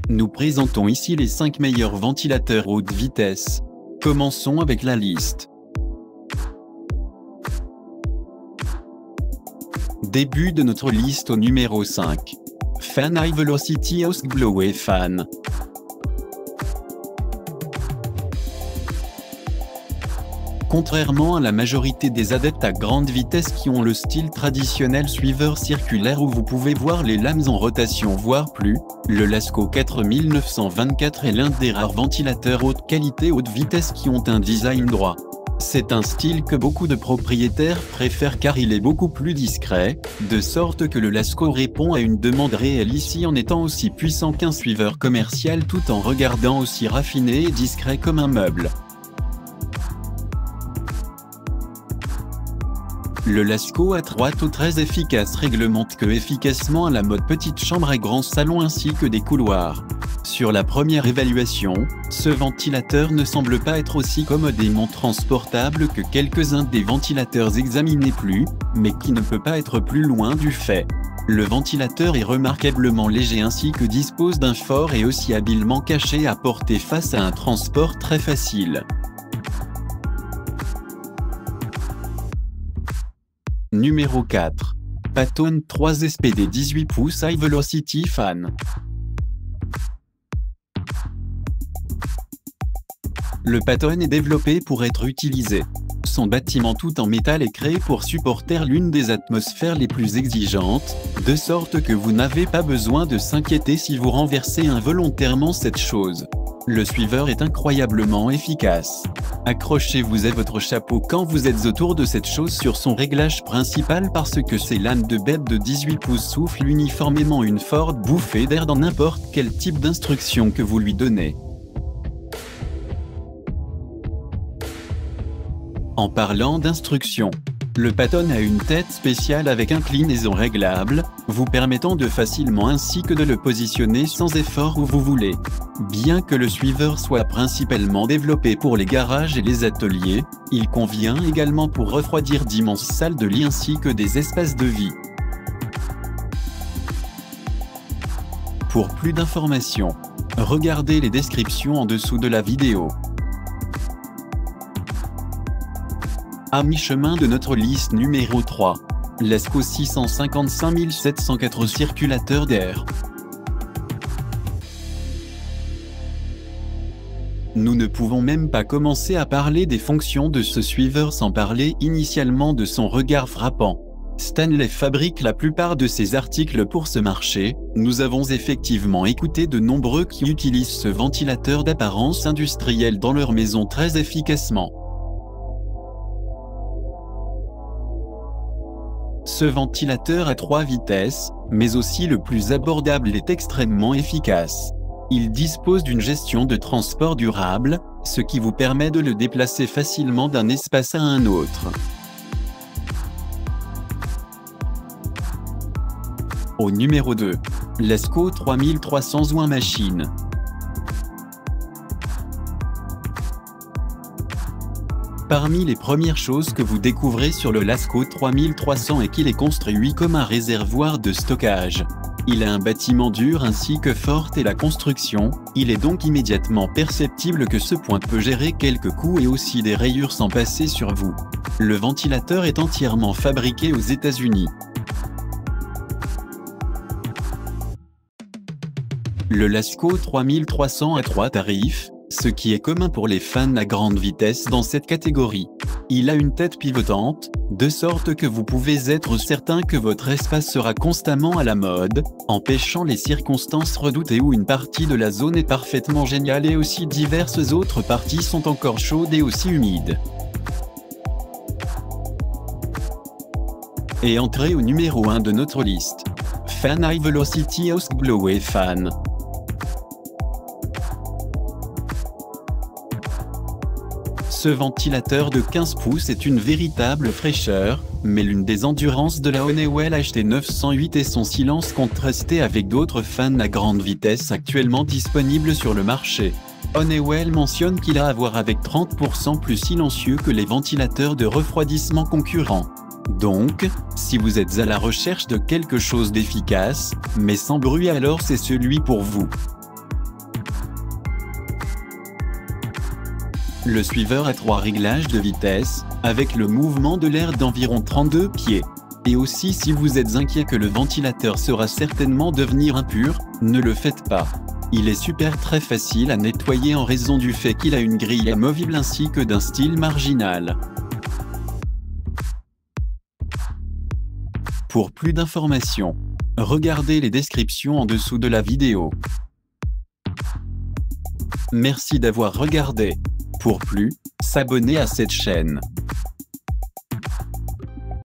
Nous présentons ici les 5 meilleurs ventilateurs haute vitesse. Commençons avec la liste. Début de notre liste au numéro 5. Fan High Velocity Houseblower Fan. Contrairement à la majorité des adeptes à grande vitesse qui ont le style traditionnel suiveur circulaire où vous pouvez voir les lames en rotation voire plus, le Lasko 4924 est l'un des rares ventilateurs haute qualité haute vitesse qui ont un design droit. C'est un style que beaucoup de propriétaires préfèrent car il est beaucoup plus discret, de sorte que le Lasko répond à une demande réelle ici en étant aussi puissant qu'un suiveur commercial tout en regardant aussi raffiné et discret comme un meuble. Le Lasko A3 taux très efficace réglemente que efficacement à la mode petite chambre et grand salon ainsi que des couloirs. Sur la première évaluation, ce ventilateur ne semble pas être aussi commodément transportable que quelques-uns des ventilateurs examinés plus, mais qui ne peut pas être plus loin du fait. Le ventilateur est remarquablement léger ainsi que dispose d'un fort et aussi habilement caché à porter face à un transport très facile. Numéro 4. Patone 3 SPD 18 pouces High Velocity Fan. Le Patone est développé pour être utilisé. Son bâtiment tout en métal est créé pour supporter l'une des atmosphères les plus exigeantes, de sorte que vous n'avez pas besoin de s'inquiéter si vous renversez involontairement cette chose. Le suiveur est incroyablement efficace. Accrochez-vous à votre chapeau quand vous êtes autour de cette chose sur son réglage principal parce que ces lames de bête de 18 pouces soufflent uniformément une forte bouffée d'air dans n'importe quel type d'instruction que vous lui donnez. En parlant d'instruction, le Patone a une tête spéciale avec inclinaison réglable, vous permettant de facilement ainsi que de le positionner sans effort où vous voulez. Bien que le suiveur soit principalement développé pour les garages et les ateliers, il convient également pour refroidir d'immenses salles de lit ainsi que des espaces de vie. Pour plus d'informations, regardez les descriptions en dessous de la vidéo. À mi-chemin de notre liste numéro 3, Lasko 655 704 circulateur d'air. Nous ne pouvons même pas commencer à parler des fonctions de ce suiveur sans parler initialement de son regard frappant. Stanley fabrique la plupart de ses articles pour ce marché. Nous avons effectivement écouté de nombreux qui utilisent ce ventilateur d'apparence industrielle dans leur maison très efficacement. Ce ventilateur à 3 vitesses, mais aussi le plus abordable est extrêmement efficace. Il dispose d'une gestion de transport durable, ce qui vous permet de le déplacer facilement d'un espace à un autre. Au numéro 2, Lasko 3300 Ouin Machine. Parmi les premières choses que vous découvrez sur le Lasko 3300 est qu'il est construit comme un réservoir de stockage. Il a un bâtiment dur ainsi que forte et la construction, il est donc immédiatement perceptible que ce point peut gérer quelques coups et aussi des rayures sans passer sur vous. Le ventilateur est entièrement fabriqué aux États-Unis. Le Lasko 3300 a 3 tarifs, ce qui est commun pour les fans à grande vitesse dans cette catégorie. Il a une tête pivotante, de sorte que vous pouvez être certain que votre espace sera constamment à la mode, empêchant les circonstances redoutées où une partie de la zone est parfaitement géniale et aussi diverses autres parties sont encore chaudes et aussi humides. Et entrez au numéro 1 de notre liste. Fan High Velocity Houseblower Fan. Ce ventilateur de 15 pouces est une véritable fraîcheur, mais l'une des endurances de la Honeywell HT908 est son silence contrasté avec d'autres fans à grande vitesse actuellement disponibles sur le marché. Honeywell mentionne qu'il a à voir avec 30% plus silencieux que les ventilateurs de refroidissement concurrents. Donc, si vous êtes à la recherche de quelque chose d'efficace, mais sans bruit alors c'est celui pour vous. Le suiveur a 3 réglages de vitesse, avec le mouvement de l'air d'environ 32 pieds. Et aussi si vous êtes inquiet que le ventilateur sera certainement devenir impur, ne le faites pas. Il est super très facile à nettoyer en raison du fait qu'il a une grille amovible ainsi que d'un style marginal. Pour plus d'informations, regardez les descriptions en dessous de la vidéo. Merci d'avoir regardé. Pour plus, s'abonner à cette chaîne.